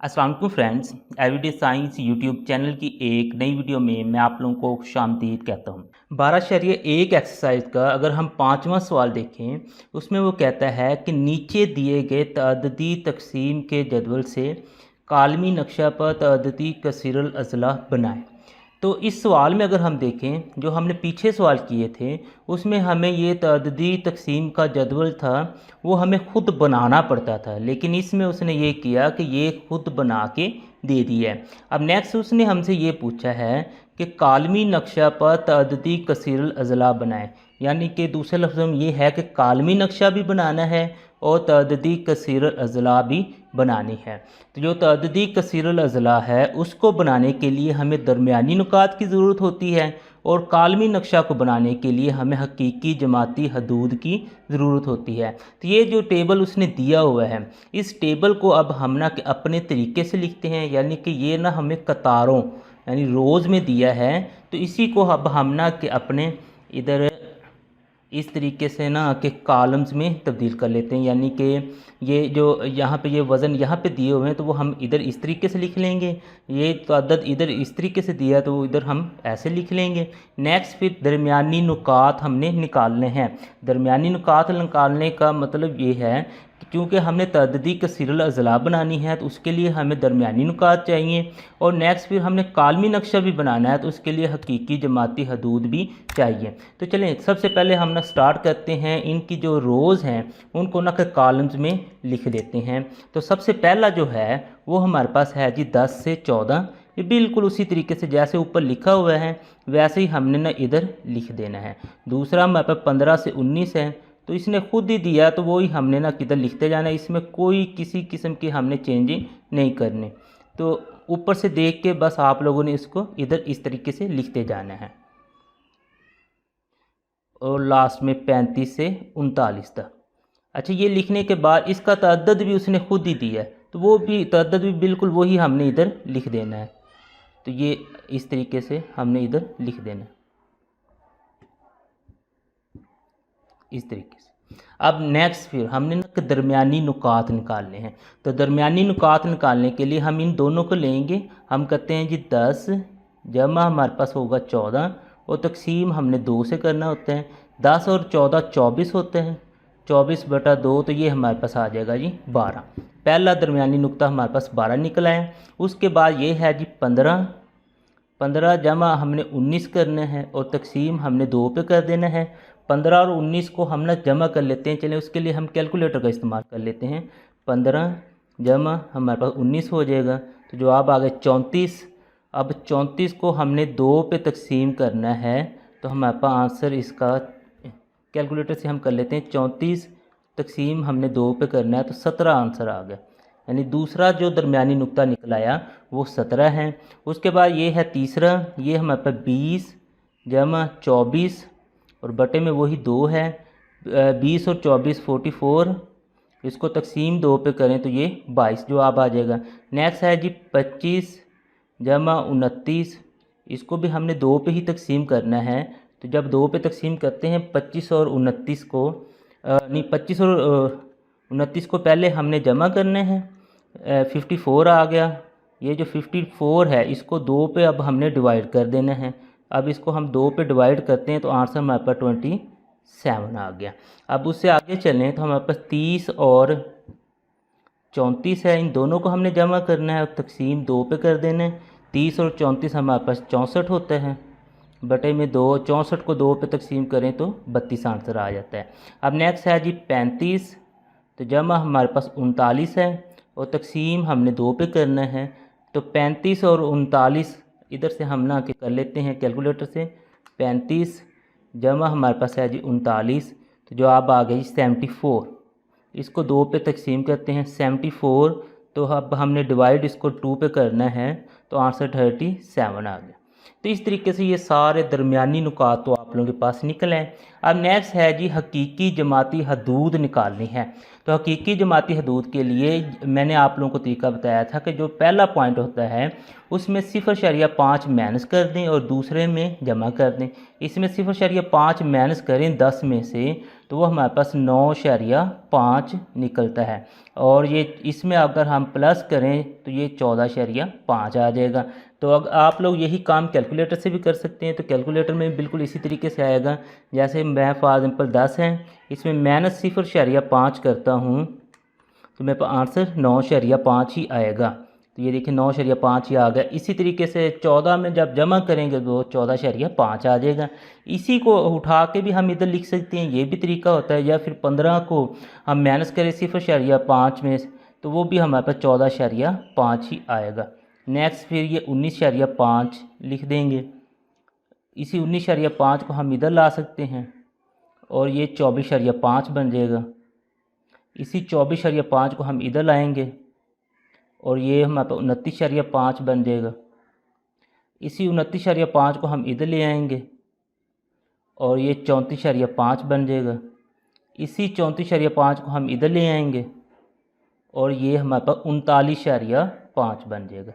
अस्सलाम वालेकुम friends, everyday science YouTube channel की एक नई वीडियो में मैं आप लोगों को खुशामदीद कहता हूँ। 12.1 एक्सरसाइज का अगर हम पाँचवा सवाल देखें, उसमें वो कहता है कि नीचे दिए गए तअद्दुदी तकसीम के जदवल से कालमी नक्शा पर तअद्दुदी कसीरुल अज़ला बनाएं। तो इस सवाल में अगर हम देखें, जो हमने पीछे सवाल किए थे उसमें हमें ये तअद्दुदी तकसीम का जदवल था वो हमें ख़ुद बनाना पड़ता था, लेकिन इसमें उसने ये किया कि ये खुद बना के दे दिया है। अब नेक्स्ट उसने हमसे ये पूछा है कि कालमी नक्शा पर तअद्दुदी कसीरुल अज़ला बनाएं, यानी कि दूसरे लफ्ज़ों में ये है कि कालमी नक्शा भी बनाना है और तअद्दुदी कसीरुल अज़ला भी बनानी है। तो जो तअद्दुदी कसीरुल अज़ला है उसको बनाने के लिए हमें दरमियानी नुकात की ज़रूरत होती है और कालमी नक्शा को बनाने के लिए हमें हकीकी जमाती हदूद की ज़रूरत होती है। तो ये जो टेबल उसने दिया हुआ है, इस टेबल को अब हम ना अपने तरीके से लिखते हैं, यानी कि ये ना हमें कतारों यानी रोज़ में दिया है, तो इसी को अब हम ना कि अपने इधर इस तरीके से ना कि कॉलम्स में तब्दील कर लेते हैं। यानी कि ये जो यहाँ पे ये वज़न यहाँ पे दिए हुए हैं तो वो हम इधर इस तरीके से लिख लेंगे, ये तअद्दुद इधर इस तरीके से दिया तो इधर हम ऐसे लिख लेंगे। नेक्स्ट फिर दरमियानी नुकात हमने निकालने हैं। दरमियानी नुकात निकालने का मतलब ये है कि क्योंकि हमने तअद्दुदी कसीरुल अज़ला बनानी है तो उसके लिए हमें दरमियानी नुकात चाहिए, और नेक्स्ट फिर हमने कालमी नक्शा भी बनाना है तो उसके लिए हकीकी जमाती हदूद भी चाहिए। तो चलें सबसे पहले हम ना स्टार्ट करते हैं, इनकी जो रोज़ हैं उनको ना के कॉलम्स में लिख देते हैं। तो सबसे पहला जो है वो हमारे पास है जी 10 से 14। ये बिल्कुल उसी तरीके से जैसे ऊपर लिखा हुआ है वैसे ही हमने ना इधर लिख देना है। दूसरा हमारे पास 15 से 19 है, तो इसने खुद ही दिया तो वो ही हमने ना किधर लिखते जाना है, इसमें कोई किसी किस्म की हमने चेंजिंग नहीं करनी। तो ऊपर से देख के बस आप लोगों ने इसको इधर इस तरीके से लिखते जाना है। और लास्ट में 35 से 39 तक। अच्छा, ये लिखने के बाद इसका तअद्दुद भी उसने खुद ही दिया है, तो वो भी तअद्दुद भी बिल्कुल वही हमने इधर लिख देना है। तो ये इस तरीके से हमने इधर लिख देना है, इस तरीके से। अब नेक्स्ट फिर हमने ना दरमियानी नुकात निकालने हैं। तो दरमियानी नुकात निकालने के लिए हम इन दोनों को लेंगे। हम कहते हैं जी 10 जमा हमारे पास होगा 14 और तकसीम हमने 2 से करना होता है। 10 और 14 24 होते हैं, 24/2, तो ये हमारे पास आ जाएगा जी 12। पहला दरमियानी नुक्ता हमारे पास 12 निकला है। उसके बाद ये है जी 15 जमा हमने 19 करना है और तकसीम हमने 2 पे कर देना है। 15 और 19 को हम ना जमा कर लेते हैं। चलिए उसके लिए हम कैलकुलेटर का इस्तेमाल कर लेते हैं। 15 जमा हमारे पास 19 हो जाएगा, तो जवाब आ गया 34। अब 34 को हमने 2 पे तकसीम करना है, तो हमारे पास आंसर इसका कैलकुलेटर से हम कर लेते हैं। 34 तकसीम हमने 2 पे करना है तो 17 आंसर आ गया। यानी दूसरा जो दरमियानी नुक्ता निकल आया वो 17 है। उसके बाद ये है तीसरा, ये हमारे पास 20 जमा 24 और बटे में वही 2 है। 20 और 24 44, इसको तकसीम 2 पे करें तो ये 22 जवाब आ जाएगा। नेक्स्ट है जी 25 जमा 29, इसको भी हमने 2 पे ही तकसीम करना है। तो जब 2 पे तकसीम करते हैं 25 और 29 को नहीं 25 और 29 को पहले हमने जमा करने हैं। 54 आ गया। ये जो 54 है इसको 2 पे अब हमने डिवाइड कर देना है। अब इसको हम 2 पे डिवाइड करते हैं तो आंसर हमारे पास 27 आ गया। अब उससे आगे चलें तो हमारे पास 30 और 34 है, इन दोनों को हमने जमा करना है और तकसीम 2 पे कर देना है। 30 और 34 हमारे पास 64 होता है, बटे में 2। 64 को 2 पे तकसीम करें तो 32 आंसर आ जाता है। अब नेक्स्ट है जी 35, तो जमा हमारे पास 39 है और तकसीम हमने 2 पे करना है। तो 35 और 39 इधर से हम ना के कर लेते हैं कैलकुलेटर से। 35 जमा हमारे पास है जी 39, तो जवाब आ गया जी 74। इसको 2 पे तकसीम करते हैं 74, तो अब हमने डिवाइड इसको 2 पे करना है तो आंसर 37 आ गया। तो इस तरीके से ये सारे दरमियानी नुकात तो आप लोगों के पास निकल हैं। अब नेक्स्ट है जी हकीकी जमाती हदूद निकालनी है। तो हकीकी जमाती हदूद के लिए मैंने आप लोगों को तरीका बताया था कि जो पहला पॉइंट होता है उसमें 0.5 माइनस कर दें और दूसरे में जमा कर दें। इसमें 0.5 माइनस करें 10 में से तो वो हमारे पास 9.5 निकलता है, और ये इसमें अगर हम प्लस करें तो ये 14.5 आ जाएगा। तो अगर आप लोग यही काम कैलकुलेटर से भी कर सकते हैं, तो कैलकुलेटर में बिल्कुल इसी तरीके से आएगा। जैसे मैं फॉर एग्जांपल 10 है, इसमें माइनस 0.5 करता हूँ तो मेरे पास आंसर 9.5 ही आएगा। तो ये देखिए 9.5 ही आ गया। इसी तरीके से 14 में जब जमा करेंगे तो 14.5 आ जाएगा। इसी को उठा के भी हम इधर लिख सकते हैं, ये भी तरीका होता है। या फिर 15 को हम माइनस करें 0.5 में तो वो भी हमारे पास 14.5 ही आएगा। नेक्स्ट फिर ये 19.5 लिख देंगे। इसी 19.5 को हम इधर ला सकते हैं और ये 24.5 बन जाएगा। इसी 24.5 को हम इधर लाएंगे और ये हमारे पास 29.5 बन जाएगा। इसी 29.5 को हम इधर ले आएंगे और ये 34.5 बन जाएगा। इसी 34.5 को हम इधर ले आएंगे और ये हमारे पास 39.5 बन जाएगा।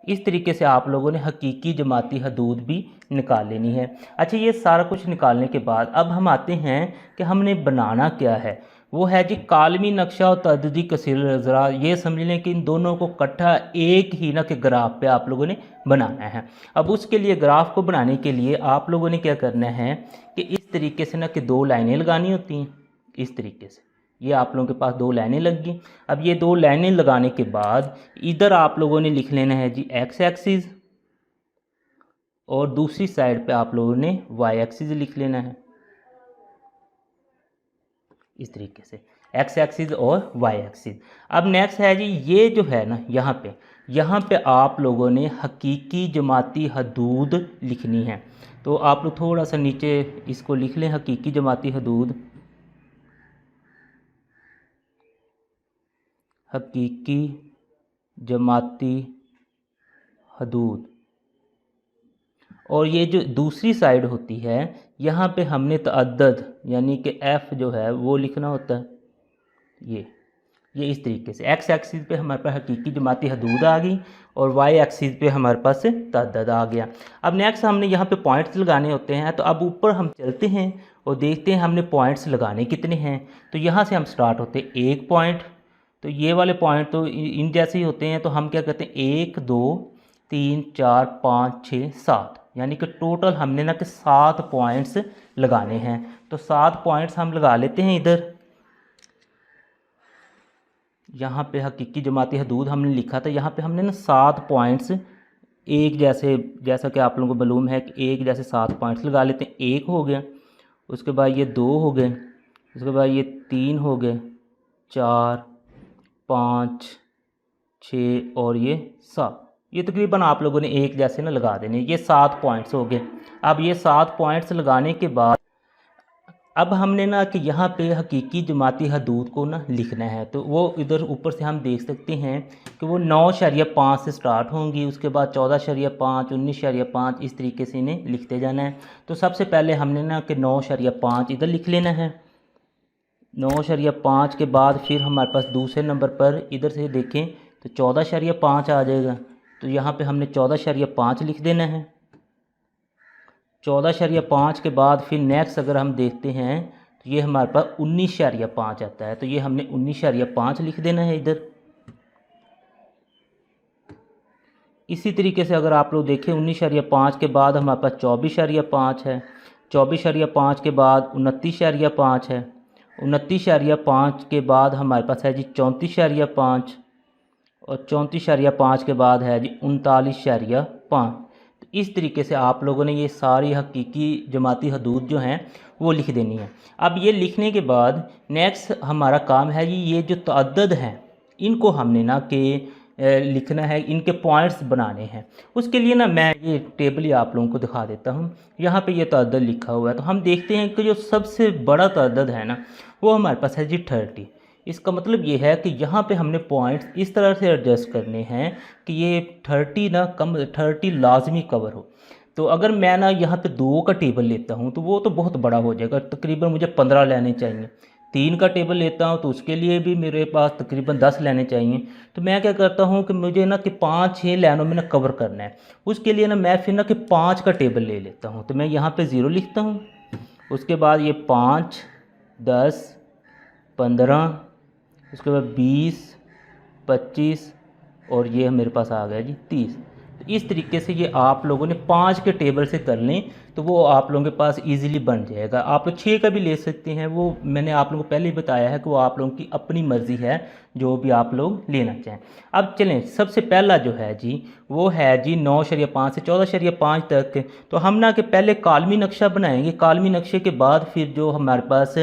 इस तरीके से आप लोगों ने हकीकी जमाती हदूद भी निकाल लेनी है। अच्छा, ये सारा कुछ निकालने के बाद अब हम आते हैं कि हमने बनाना क्या है। वो है जी कालमी नक्शा और तअद्दुदी कसीर ज़रा। ये समझ लें कि इन दोनों को इकट्ठा एक ही ना कि ग्राफ पे आप लोगों ने बनाना है। अब उसके लिए ग्राफ को बनाने के लिए आप लोगों ने क्या करना है कि इस तरीके से ना कि 2 लाइनें लगानी होती हैं। इस तरीके से ये आप लोगों के पास 2 लाइनें लग गई। अब ये 2 लाइनें लगाने के बाद इधर आप लोगों ने लिख लेना है जी एक्स एक्सिस और दूसरी साइड पे आप लोगों ने वाई एक्सिस लिख लेना है। इस तरीके से एक्स एक्सिस और वाई एक्सिस। अब नेक्स्ट है जी ये जो है ना यहाँ पे आप लोगों ने हकीकी जमाती हदूद लिखनी है। तो आप लोग थोड़ा सा नीचे इसको लिख लें, हकीकी जमाती हदूद, हकीकी जमाती हदूद। और ये जो दूसरी साइड होती है यहाँ पे हमने तअद्दद यानी कि एफ़ जो है वो लिखना होता है। ये इस तरीके से एक्स एक्सिस पे हमारे पास हकीकी जमाती हदूद आ गई और वाई एक्सिस पे हमारे पास तअद्दद आ गया। अब नेक्स्ट हमने यहाँ पे पॉइंट्स लगाने होते हैं। तो अब ऊपर हम चलते हैं और देखते हैं हमने पॉइंट्स लगाने कितने हैं। तो यहाँ से हम स्टार्ट होते हैं 1 पॉइंट। तो ये वाले पॉइंट तो इन जैसे ही होते हैं। तो हम क्या करते हैं 1 2 3 4 5 6 7 यानी कि टोटल हमने ना कि 7 पॉइंट्स लगाने हैं। तो 7 पॉइंट्स हम लगा लेते हैं इधर। यहाँ पे हकीकी जमाती हदूद हमने लिखा था, यहाँ पे हमने ना 7 पॉइंट्स एक जैसा कि आप लोगों को मालूम है कि एक जैसे 7 पॉइंट्स लगा लेते हैं। 1 हो गया, उसके बाद ये 2 हो गए, उसके बाद ये 3 हो गए, 4 5 6 और ये 7। ये तकरीबन आप लोगों ने एक जैसे ना लगा देने। ये 7 पॉइंट्स हो गए। अब ये 7 पॉइंट्स लगाने के बाद अब हमने ना कि यहाँ पे हकीकी जमाती हदूद को ना लिखना है। तो वो इधर ऊपर से हम देख सकते हैं कि वो 9.5 से स्टार्ट होंगी, उसके बाद 14.5 19.5 इस तरीके से इन्हें लिखते जाना है। तो सबसे पहले हमने ना कि 9.5 इधर लिख लेना है। 9.5 के बाद फिर हमारे पास दूसरे नंबर पर इधर से देखें तो 14.5 आ जाएगा। तो यहाँ पे हमने 14.5 लिख देना है। 14.5 के बाद फिर नेक्स्ट अगर हम देखते हैं तो ये हमारे पास 19.5 आता है। तो ये हमने 19.5 लिख देना है इधर। इसी तरीके से अगर आप लोग देखें 19.5 के बाद हमारे पास 24.5 है। 24.5 के बाद 29.5 है। 29.5 के बाद हमारे पास है जी 34.5 और 34.5 के बाद है जी 39.5। तो इस तरीके से आप लोगों ने ये सारी हकीकी जमाती हदूद जो हैं वो लिख देनी है। अब ये लिखने के बाद नेक्स्ट हमारा काम है जी ये जो तअद्दद हैं इनको हमने ना कि लिखना है, इनके पॉइंट्स बनाने हैं। उसके लिए ना मैं ये टेबल ही आप लोगों को दिखा देता हूँ। यहाँ पे ये तअद्दद लिखा हुआ है। तो हम देखते हैं कि जो सबसे बड़ा तअद्दद है ना वो हमारे पास है जी 30। इसका मतलब ये है कि यहाँ पे हमने पॉइंट्स इस तरह से एडजस्ट करने हैं कि ये 30 लाजमी कवर हो। तो अगर मैं ना यहाँ पे 2 का टेबल लेता हूँ तो वो तो बहुत बड़ा हो जाएगा, तकरीबन मुझे 15 लेने चाहिए। 3 का टेबल लेता हूँ तो उसके लिए भी मेरे पास तकरीबन 10 लेने चाहिए। तो मैं क्या करता हूँ कि मुझे ना कि 5-6 लाइनों में ना कवर करना है, उसके लिए ना मैं फिर ना कि 5 का टेबल ले लेता हूँ। तो मैं यहाँ पे 0 लिखता हूँ, उसके बाद ये 5, 10, 15, उसके बाद 20, 25 और ये मेरे पास आ गया जी 30। तो इस तरीके से ये आप लोगों ने 5 के टेबल से कर लें तो वो आप लोगों के पास इजीली बन जाएगा। आप लोग 6 का भी ले सकते हैं, वो मैंने आप लोगों को पहले ही बताया है कि वो आप लोगों की अपनी मर्ज़ी है, जो भी आप लोग लेना चाहें। अब चलें, सबसे पहला जो है जी वो है जी 9.5 से 14.5 तक। तो हम ना कि पहले कालमी नक्शा बनाएंगे, कालमी नक्शे के बाद फिर जो हमारे पास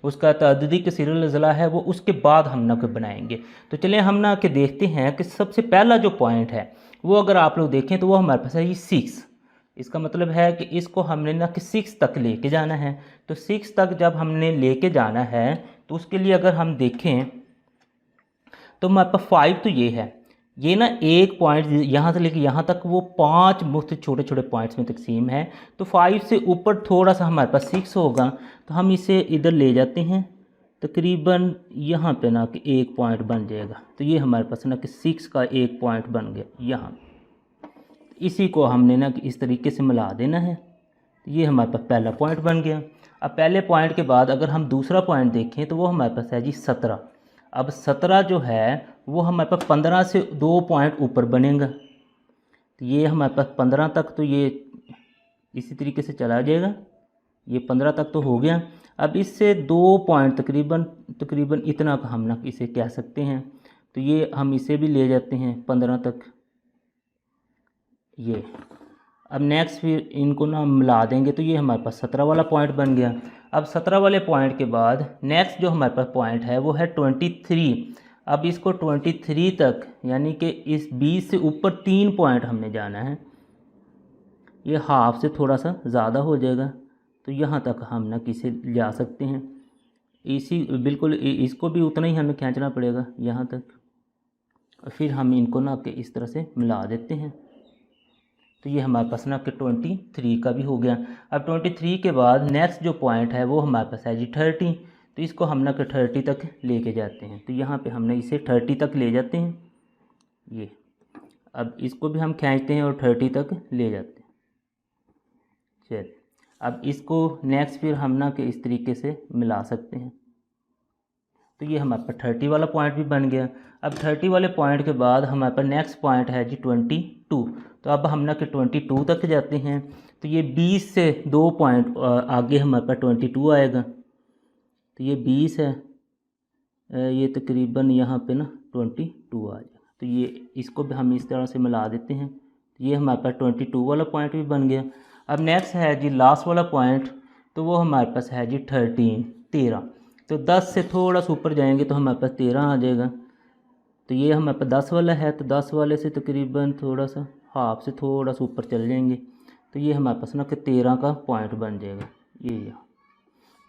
उसका तअद्दुदी कसीरुल अज़ला है वो उसके बाद हम ना कि बनाएंगे। तो चलें हम ना कि देखते हैं कि सबसे पहला जो पॉइंट है वो अगर आप लोग देखें तो वो हमारे पास है ये 6। इसका मतलब है कि इसको हमने ना कि 6 तक लेके जाना है। तो 6 तक जब हमने लेके जाना है तो उसके लिए अगर हम देखें तो हमारे पास 5 तो ये है, ये ना एक पॉइंट यहाँ से लेके यहाँ तक वो 5 मुख्त छोटे छोटे पॉइंट्स में तकसीम है। तो 5 से ऊपर थोड़ा सा हमारे पास 6 होगा, तो हम इसे इधर ले जाते हैं, तकरीबन यहाँ पे ना कि एक पॉइंट बन जाएगा। तो ये हमारे पास ना कि 6 का एक पॉइंट बन गया यहाँ। इसी को हमने ना कि इस तरीके से मिला देना है। तो ये हमारे पास पहला पॉइंट बन गया। अब पहले पॉइंट के बाद अगर हम दूसरा पॉइंट देखें तो वो हमारे पास है जी 17। अब 17 जो है वो हमारे पास 15 से 2 पॉइंट ऊपर बनेगा। तो ये हमारे पास 15 तक तो ये इसी तरीके से चला जाएगा, ये 15 तक तो हो गया। अब इससे 2 पॉइंट तकरीबन तकरीबन इतना का हम ना इसे कह सकते हैं। तो ये हम इसे भी ले जाते हैं 15 तक ये। अब नेक्स्ट फिर इनको ना मिला देंगे तो ये हमारे पास 17 वाला पॉइंट बन गया। अब 17 वाले पॉइंट के बाद नेक्स्ट जो हमारे पास पॉइंट है वो है 23। अब इसको 23 तक यानी कि इस 20 से ऊपर 3 पॉइंट हमने जाना है। ये हाफ से थोड़ा सा ज़्यादा हो जाएगा, तो यहाँ तक हम ना किसे जा सकते हैं। इसी बिल्कुल इसको भी उतना ही हमें खींचना पड़ेगा यहाँ तक, और फिर हम इनको ना कि इस तरह से मिला देते हैं। तो ये हमारे पास ना कि 23 का भी हो गया। अब 23 के बाद नेक्स्ट जो पॉइंट है वो हमारे पास है जी 30। तो इसको हम ना कि 30 तक लेके जाते हैं। तो यहाँ पे हमने इसे 30 तक ले जाते हैं ये। अब इसको भी हम खींचते हैं और 30 तक ले जाते हैं। चलिए अब इसको नेक्स्ट फिर हम ना कि इस तरीके से मिला सकते हैं। तो ये हमारे पास 30 वाला पॉइंट भी बन गया। अब 30 वाले पॉइंट के बाद हमारे पास नेक्स्ट पॉइंट है जी 22। तो अब हम ना कि 22 तक जाते हैं। तो ये 20 से 2 पॉइंट आगे हमारे पास 22 आएगा। तो ये 20 है, ये तकरीबन यहाँ पे ना 22 आ जाएगा। तो ये इसको भी हम इस तरह से मिला देते हैं। तो ये हमारे पास 22 वाला पॉइंट भी बन गया। अब नेक्स्ट है जी लास्ट वाला पॉइंट, तो वो हमारे पास है जी 13। तो 10 से थोड़ा सा ऊपर जाएंगे तो हमारे पास 13 आ जाएगा। तो ये हमारे पास 10 वाला है, तो 10 वाले से तकरीबन थोड़ा सा हाफ से थोड़ा सा ऊपर चले जाएंगे। तो ये हमारे पास ना कि 13 का पॉइंट बन जाएगा ये यहाँ।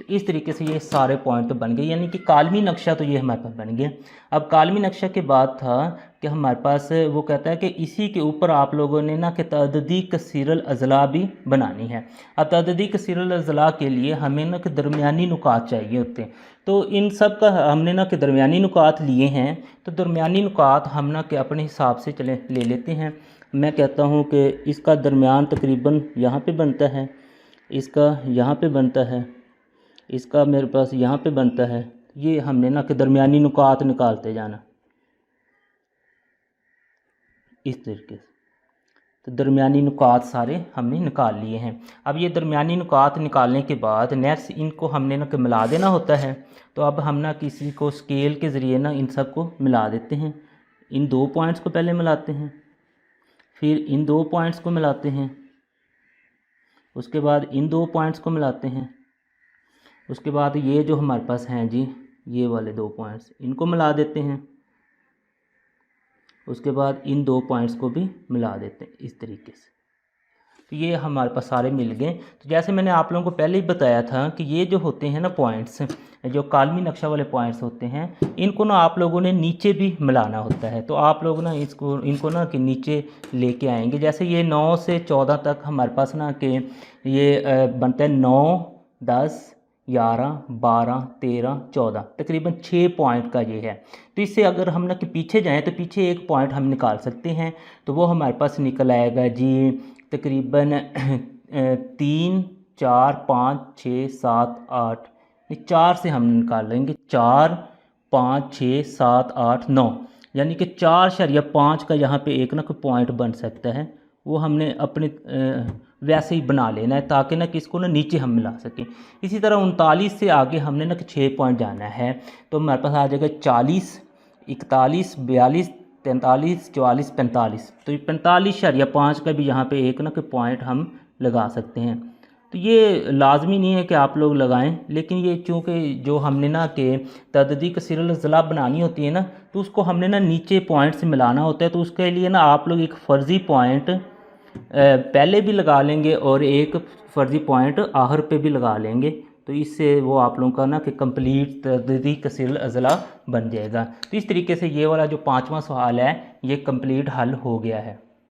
तो इस तरीके से ये सारे पॉइंट तो बन गए, यानी कि कालमी नक्शा तो ये हमारे पास बन गया। अब कालमी नक्शा के बाद था कि हमारे पास वो कहता है कि इसी के ऊपर आप लोगों ने ना कि तअद्दुदी कसीरुल अज़ला भी बनानी है। अब तअद्दुदी कसीरुल अज़ला के लिए हमें ना कि दरमियानी नुकात चाहिए होते हैं। तो इन सब का हमने ना कि दरमियानी नुकात लिए हैं। तो दरमियानी नुकात हम ना कि अपने हिसाब से चले ले लेते हैं। मैं कहता हूँ कि इसका दरमियान तकरीबन यहाँ पे बनता है, इसका यहाँ पे बनता है, इसका मेरे पास यहाँ पे बनता है। ये हमने ना कि दरमियानी नुकात निकालते जाना इस तरीके से। तो दरमियानी नुकात सारे हमने निकाल लिए हैं। अब ये दरमियानी नुकात निकालने के बाद नेक्स्ट इनको हमने ना कि मिला देना होता है। तो अब हम ना किसी को स्केल के ज़रिए ना इन सब को मिला देते हैं। इन 2 पॉइंट्स को पहले मिलाते हैं, फिर इन 2 पॉइंट्स को मिलाते हैं, उसके बाद इन 2 पॉइंट्स को मिलाते हैं, उसके बाद ये जो हमारे पास हैं जी ये वाले 2 पॉइंट्स इनको मिला देते हैं, उसके बाद इन 2 पॉइंट्स को भी मिला देते हैं इस तरीके से। तो ये हमारे पास सारे मिल गए। तो जैसे मैंने आप लोगों को पहले ही बताया था कि ये जो होते हैं ना पॉइंट्स, जो कालमी नक्शा वाले पॉइंट्स होते हैं, इनको ना आप लोगों ने नीचे भी मिलाना होता है। तो आप लोग ना इनको ना कि नीचे लेके आएंगे। जैसे ये 9 से 14 तक हमारे पास ना कि ये बनता है 9, 10, 11, 12, 13, 14, तकरीबन 6 पॉइंट का ये है। तो इससे अगर हम ना कि पीछे जाएँ तो पीछे एक पॉइंट हम निकाल सकते हैं। तो वो हमारे पास निकल आएगा जी तकरीबन 3, 4, 5, 6, 7, 8, 4 से हम निकाल लेंगे। 4, 5, 6, 7, 8, 9, यानी कि 4.5 का यहाँ पे एक ना कोई पॉइंट बन सकता है। वो हमने अपने वैसे ही बना लेना है ताकि ना कि इसको ना नीचे हम मिला सकें। इसी तरह 39 से आगे हमने ना कि 6 पॉइंट जाना है। तो हमारे पास आ जाएगा 40, 41, 42, 43, 44, 45। तो ये 45.5 का भी यहाँ पे एक ना कोई पॉइंट हम लगा सकते हैं। तो ये लाजमी नहीं है कि आप लोग लगाएं, लेकिन ये चूँकि जो हमने ना कि तददी कसीरुल अज़ला बनानी होती है ना, तो उसको हमने ना नीचे पॉइंट से मिलाना होता है। तो उसके लिए ना आप लोग एक फ़र्ज़ी पॉइंट पहले भी लगा लेंगे और एक फ़र्ज़ी पॉइंट आखिर पे भी लगा लेंगे। तो इससे वो आप लोगों का ना कि कंप्लीट तददी कसीरुल अज़ला बन जाएगा। तो इस तरीके से ये वाला जो 5वां सवाल है ये कंप्लीट हल हो गया है।